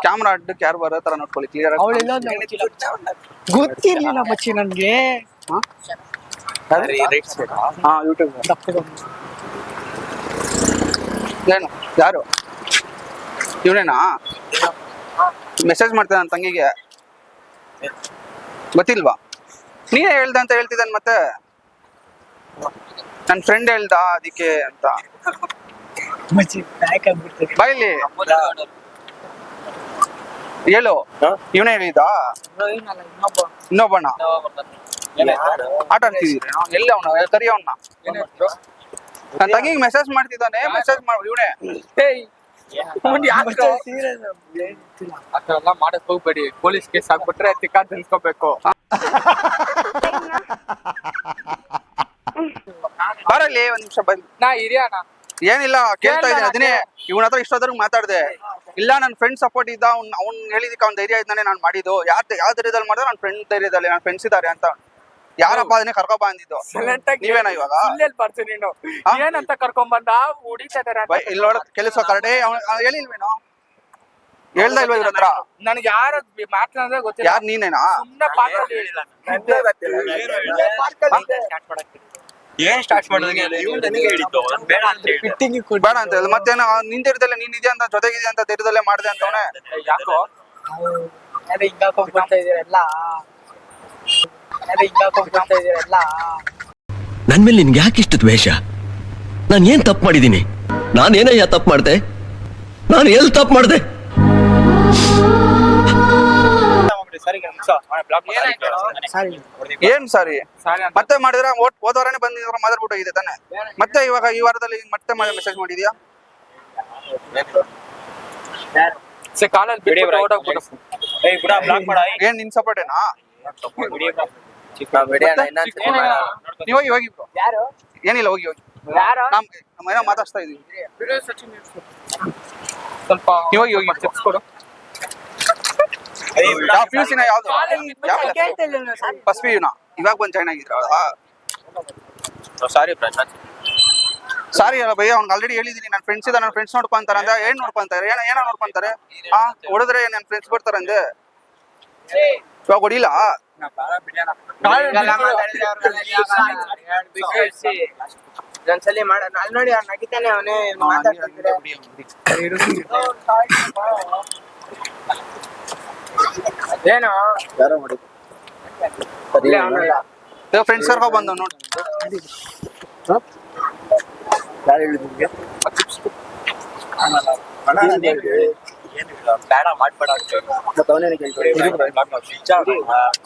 Camera ಅಡ್ಡಕ್ಕೆ ಯಾರು ಬರೋ ತರ ನೋಡ್ಕೊಳ್ಳಿ ಕ್ಲಿಯರ್ ಗೊತ್ತಿರ್ಲಿಲ್ಲ ಮಚ್ಚಿ ನನ್ಗೆ. ಯೂಟ್ಯೂಬ್ ಏನು ಯಾರು ಇವನೇನಾ ಮೆಸೇಜ್ ಮಾಡ್ತೇನೆ ನನ್ನ ತಂಗಿಗೆ ಗೊತ್ತಿಲ್ವಾ ನೀನೇ ಹೇಳ್ದೆ ಅಂತ ಹೇಳ್ತಿದ್ದಾನೆ ಮತ್ತೆ ನನ್ನ ಫ್ರೆಂಡ್ ಹೇಳ್ದ ಅದಕ್ಕೆ ಅಂತ ಮಚ್ಚಿ ಬ್ಯಾಕ್ ಆಗ್ಬಿಡ್ತದೆ. ಬಾಯಿಲಿ ಹೇಳು ಇವನೇ ಹೇಳಿದ ಇನ್ನೊಬ್ಬಣ್ಣ ಆಟ ಆಡ್ತಿದ್ದೀರಿ ಎಲ್ಲಿ ಅವನು ಕರಿ ಅವನ್ನ ನನ್ನ ತಂಗಿಗೆ ಮೆಸೇಜ್ ಮಾಡ್ತಿದ್ದಾನೆ ಮೆಸೇಜ್ ಮಾಡಿ ಇವನೇ ಅದೆಲ್ಲ ಮಾಡಕ್ ಹೋಗ್ಬೇಡಿ, ಪೊಲೀಸ್ ಕೇಸ್ ಹಾಕ್ಬಿಟ್ರೆ ತಿಕ್ಕ ತಿನ್ಸ್ಕೋಬೇಕು. ಬರಲಿ ಒಂದ್ ನಿಮಿಷ ಬಂದ್ ನಾ ಹಿರಿಯಣ್ಣ ಏನಿಲ್ಲ ಕೇಳ್ತಾ ಇದ್ದೀನಿ ಅದನ್ನೇ ಇವನ ಹತ್ರ ಇಷ್ಟೊತ್ತರ್ಗು ಮಾತಾಡ್ದೆ ಇಲ್ಲ ನನ್ನ ಫ್ರೆಂಡ್ ಸಪೋರ್ಟ್ ಇದ್ದ ಅವ್ನ್ ಹೇಳಿದಕ್ಕೆ ಅವ್ನ ಧೈರ್ಯ ಇದ್ದಾನೆ ನಾನು ಮಾಡಿದ್ದು ಯಾವ ಧೈರ್ಯದಲ್ಲಿ ಮಾಡಿದ್ರೆ ನನ್ನ ಫ್ರೆಂಡ್ ಧೈರ್ಯದಲ್ಲಿ ನನ್ನ ಫ್ರೆಂಡ್ಸ್ ಇದಾರೆ ಅಂತ ಯಾರಪ್ಪ ಅದನ್ನೇ ಕರ್ಕೊಂಡ್ ಬಂದಿದ್ದು ನೀವೇನ ಇವಾಗ ಬರ್ತೀನಿ ನೀನು ಏನಂತ ಕರ್ಕೊಂಡ್ ಬಂದ ಹೊಡಿತಾ ಇದಾರೆ ಇಲ್ಲಿ ನೋಡ ಕೆಲಸ ಕರಡೆ ಹೇಳಿಲ್ವೇನೋ ಹೇಳ್ದ ಇಲ್ವಾ ಇವ್ರ ಹತ್ರ ನನಗೆ ಯಾರ ಮಾತನಾಡಿದ್ರೆ ಗೊತ್ತಿಲ್ಲ. ಯಾರು ನೀನೇನಾ ಏನ್ ಸ್ಟಾರ್ಟ್ ಮಾಡೋದಂಗೆ ಬೇಡ ಅಂತ ಬೇಡ ಅಂತ ಹೇಳಿ ಮತ್ತೇನ ನಿನ್ ಧೈರ್ಯದಲ್ಲೇ ನೀನ್ ಇದೆ ಅಂತ ಜೊತೆಗಿದೆ ಅಂತ ಧೈರ್ಯದಲ್ಲೇ ಮಾಡ್ದೆ ಅಂತವನೇ ಯಾಕೋ ಹಿಂಗಾಕೊಂಡ್ ಇದೀರಲ್ಲ ನನ್ ಮೇಲೆ ನಿನ್ಗೆ ಯಾಕೆ ಇಷ್ಟು ದ್ವೇಷ? ನಾನು ಏನ್ ತಪ್ಪು ಮಾಡಿದ್ದೀನಿ? ನಾನೇನಯ್ಯ ತಪ್ಪು ಮಾಡ್ದೆ? ನಾನು ಎಲ್ಲಿ ತಪ್ಪು ಮಾಡ್ದೆ? ಏನ್ ಸಾರಿ ಮತ್ತೆ ಮಾಡಿದ್ರ ಹೋದವರನೇ ಬಂದಿದ್ರ ಮಾತಾಡ್ಬಿಟ್ಟು ಹೋಗಿದೆ ತಾನೆ ಮತ್ತೆ ಇವಾಗ ಈ ವಾರದಲ್ಲಿ ಮತ್ತೆ ಮೆಸೇಜ್ ಮಾಡಿದ್ಯಾ ಕಾಲಲ್ಲಿ ಏನ್ ನಿನ್ ಸಪೋರ್ಟ್ ಏನಾ ನೀವ್ ಹೋಗಿ ಹೋಗಿ ಏನಿಲ್ಲ ಹೋಗಿ ಹೋಗಿ ನಮ್ ಏನೋ ಮಾತಾಡ್ತಾ ಇದೀವಿ ಸ್ವಲ್ಪ ನೀವ್ ಹೋಗಿ ಹೋಗಿ ಟಿಪ್ಸ್ ಕೊಡು PUC ಯಾವ್ದು ಫಸ್ಟ್ PU ಇವಾಗ ಬಂದ್ ಜಾಯ್ನ್ ಆಗಿದ್ರ ಸಾರಿ ಪ್ರಶಾಂತ್ ಸಾರಿ ಅಲ್ಲ ಭಯ್ಯ ಅವ್ನಿಗೆ ಆಲ್ರೆಡಿ ಹೇಳಿದೀನಿ ನನ್ನ ಫ್ರೆಂಡ್ಸ್ ಇದ ನನ್ನ ಫ್ರೆಂಡ್ಸ್ ನೋಡ್ಕೊಂತಾರೆ ಅಂದ್ರೆ ಏನ್ ನೋಡ್ಕೊಂತಾರೆ ಏನೋ ನೋಡ್ಕೊಂತಾರೆ ಹೊಡೆದ್ರೆ ನನ್ನ ಫ್ರೆಂಡ್ಸ್ ಬರ್ತಾರೆ ಅಂದೆ ಇವಾಗ ಹೊಡಿಲ್ಲ ಒಂದ್ಸಲಿ ಮಾಡ ಅಲ್ಲಿ ನೋಡಿ ಅವ್ನು ನಗಿತಾನೆ ಅವನೇ ಮಾತಾಡ್ತಿದ್ರೆ ಏನು ಯಾರೋ ಮಾಡಿದ್ರು ಫ್ರೆಂಡ್ಸ್ ಕರ್ಕೊ ಬಂದ ನೋಡಿ ಯಾರು ಹೇಳಿದ್ರಿಗೆ ಬೇಡ ಮಾಡ್ಬೇಡ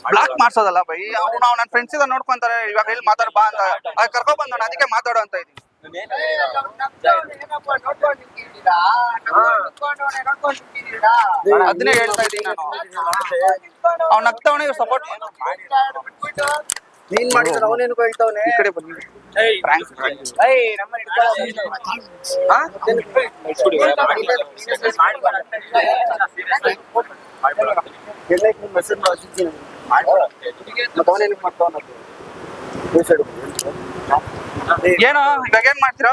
ಬ್ಲಾಕ್ ಮಾಡ್ಸೋದಲ್ಲ ಬೈ ಅವ್ನು ನನ್ನ ಫ್ರೆಂಡ್ಸ್ ಇದ ನೋಡ್ಕೊಂತಾರೆ ಇವಾಗ ಎಲ್ಲಿ ಮಾತಾಡ ಬಾ ಅಂತ ಕರ್ಕೊ ಬಂದ ಅದಕ್ಕೆ ಮಾತಾಡೋ ಅಂತ ಇದೀನಿ ಅದನ್ನೇ ಹೇಳ್ತಾ ಇದೀನಿ ನಾನು ಅವ್ನ ನಗ್ತಾವನೆ ಸಪೋರ್ಟ್ ನೀನ್ ಮಾಡಿದ್ರೆ ಅವನೇನು ಹೇಳ್ತಾವನೆ ಈ ಕಡೆ ಬನ್ನಿ ಏನೋ ಇವಾಗ ಏನ್ ಮಾಡ್ತೀರಾ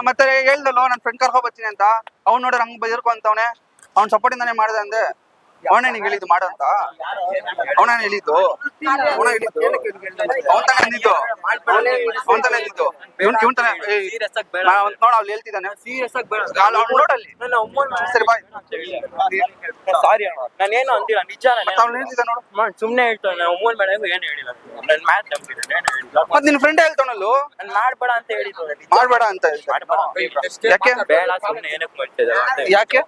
ಮತ್ತೆ ಹೇಳ್ದಲ್ಲ ನನ್ ಫ್ರೆಂಡ್ ಕರ್ಕೊ ಬರ್ತೀನಿ ಅಂತ ಅವ್ನು ನೋಡ್ರ ಹಂಗ್ ಬದಿರ್ಕೊ ಅಂತವನೆ ಅವ್ನ ಸಪೋರ್ಟ್ ಇಂದಾನೆ ಮಾಡ್ದೆ ಅಂದೆ ಅವನೇ ನಿಂಗೆ ಹೇಳಿದ್ದು ಮಾಡಂತ ಅವನೇನು ಹೇಳಿದ್ದು ಅವನ್ ತಾನೇ ಅಂದಿದ್ದು ಇವನ್ ತಾನೇ ನೋಡ ಅವ್ಳು ಹೇಳ್ತಿದ್ದಾನೆ ನೋಡಲ್ಲಿ ಸರಿ ಬಾಯ್ ಸಾರಿ ನಾನೇನು ಅಂದಿಲ್ಲ ನಿಜ ಅವ್ನು ಹೇಳ್ತಿದ್ದ ನೋಡು ಸುಮ್ನೆ ಹೇಳ್ತಾನೆ ಒಮ್ಮನ್ ಮೇಡಮ್ ಏನು ಹೇಳಿಲ್ಲ ನನ್ ಮ್ಯಾಥ್ ಮತ್ ನಿನ್ ಫ್ರೆಂಡ್ ಹೇಳ್ತಾನಲ್ಲೂ ನನ್ ಮಾಡ್ಬೇಡ ಅಂತ ಹೇಳಿದ್ದು ಮಾಡ್ಬೇಡ ಅಂತ ಯಾಕೆ ಬೇಡ ಸುಮ್ನೆ ಏನಕ್ಕೆ ಮಾಡ್ತಿದ್ದ ಯಾಕೆ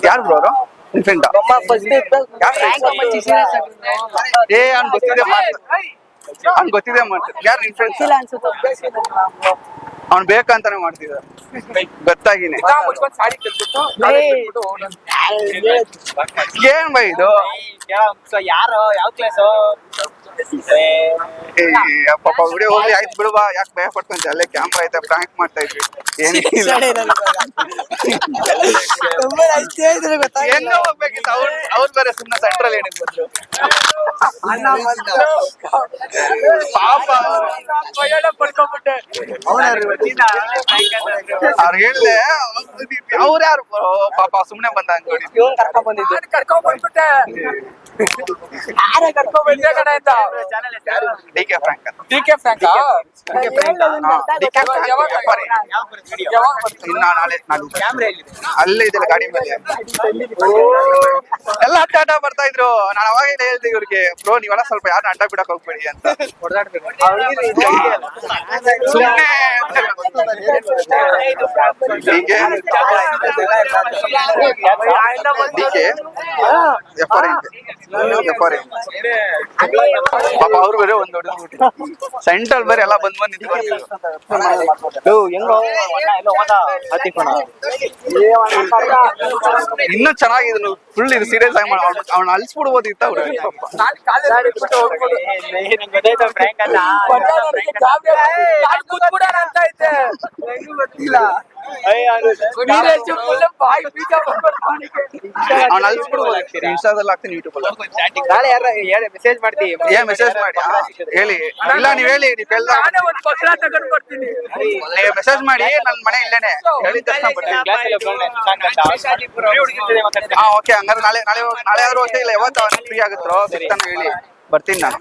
ಯಾರು ಬ್ರೋ ನಿನ್ ಫ್ರೆಂಡ್ ಅವ್ನ್ ಗೊತ್ತಿದೆ ಅವ್ನ್ ಗೊತ್ತಿದೆ ಮಾಡ್ತಾರೆ ಯಾರು ನಿನ್ ಫ್ರೆಂಡ್ಸ್ ಅವ್ನ್ ಬೇಕಂತಾನೆ ಮಾಡ್ತಿದ್ದ ಗೊತ್ತಾಗಿನೇ ಸಾರಿ ಕೇಳ್ಬಿಟ್ಟು ಏನ್ ಬೈ ಇದು ಯಾರು ಯಾವ ಕ್ಲಾಸ್ ಪಾಪ ವಿಡಿಯೋ ಹೋಗ್ಲಿ ಆಯ್ತು ಬಿಡು ಬಾ, ಯಾಕೆ ಭಯ ಪಡ್ಕೊಂತ, ಅಲ್ಲೇ ಕ್ಯಾಮ್ರಾ ಐತೆ, ಪ್ರಾಂಕ್ ಮಾಡ್ತಾ ಇದ್ವಿ. ಏನಿಲ್ಲ ಹೆಂಗ ಹೋಗ್ಬೇಕಿತ್ತು, ಅವ್ರು ಬೇರೆ ಸುಮ್ಮನೆ ಸೆಂಟ್ರಲ್ ಏನಿದ್ರು ಪಾಪ. ಪಡ್ಕೊಂಡ್ಬಿಟ್ಟೆ. ಅವ್ರು ಹೇಳ್ದೆ ಅವ್ರು ಯಾರು ಪಾಪ ಸುಮ್ನೆ ಬಂದ ಅನ್ಕೊಳ್ಳಿ. ಕರ್ಕೊಂಡ್ ಬಂದ್ಬಿಟ್ಟೆ. ಕಡೆ ಅಂತ ಡಿ ಕೆ ಫ್ರಾಂಕ್ ಅಂತ. ಡಿ ಕೆ ಫ್ರಾಂಕ್ ಇನ್ನ ನಾಳೆ ಅಲ್ಲೇ ಇದೆಲ್ಲ ಗಾಡಿ ಮೇಲೆ ಎಲ್ಲ ಅಡ್ಡ ಬರ್ತಾ ಇದ್ರು. ನಾನು ಅವಾಗ ಹೇಳ್ದೆ ಇವ್ರಿಗೆ, ಬ್ರೋ ನೀವೆಲ್ಲ ಸ್ವಲ್ಪ ಯಾರನ್ನ ಅಡ್ಡ ಬಿಡಕ್ ಹೋಗ್ಬೇಡಿ ಅಂತ. ಸುಮ್ನೆ ಪಾಪ ಅವ್ರು ಬೇರೆ ಒಂದ್ ದೊಡ್ಡ ಸೆಂಟ್ರಲ್ ಬೇರೆ ಎಲ್ಲ ಬಂದ್ ನಿಂತ್ಕೊಂಡು ಇನ್ನೂ ಚೆನ್ನಾಗಿದೆ. ಫುಲ್ ಇದು ಸೀರಿಯಸ್ ಆಗಿ ಅವ್ನ ಅಲ್ಸ್ಬಿಡ್ಬೋದಿತ್ತ ಅವ್ರು. ಅವ್ನ ಅಲ್ಸ್ಬಿಡ್ಬೋದು. ಇನ್ಸ್ಟಾದಲ್ಲಿ ಹಾಕ್ತೀನಿ, ಯೂಟ್ಯೂಬ್ ಅಲ್ಲಿ ನಾಳೆ ಯಾರ ಮೆಸೇಜ್ ಮಾಡ್ತೀವಿ, ಏನ್ ಮೆಸೇಜ್ ಮಾಡಿ ಹೇಳಿ. ಇಲ್ಲ ನೀವ್ ಹೇಳಿ, ನೀವ್ ಕೇಳ್ದ ಒಂದ್ ಪಕ್ಷ ತಗೊಂಡ್ ಬರ್ತೀನಿ. ನೀವು ಮೆಸೇಜ್ ಮಾಡಿ, ನನ್ ಮನೆ ಇಲ್ಲೇನೆ, ಹೇಳಿದ ತಕ್ಷಣ ಬರ್ತೀನಿ. ಹಾ ಓಕೆ, ಹಂಗಾರೆ ನಾಳೆ ಆದ್ರೂ ಅಷ್ಟೇ, ಇಲ್ಲ ಯಾವತ್ತು ಫ್ರೀ ಆಗುತ್ತೋ ಸಿಗ್ತಾನೆ ಹೇಳಿ, ಬರ್ತೀನಿ ನಾನು.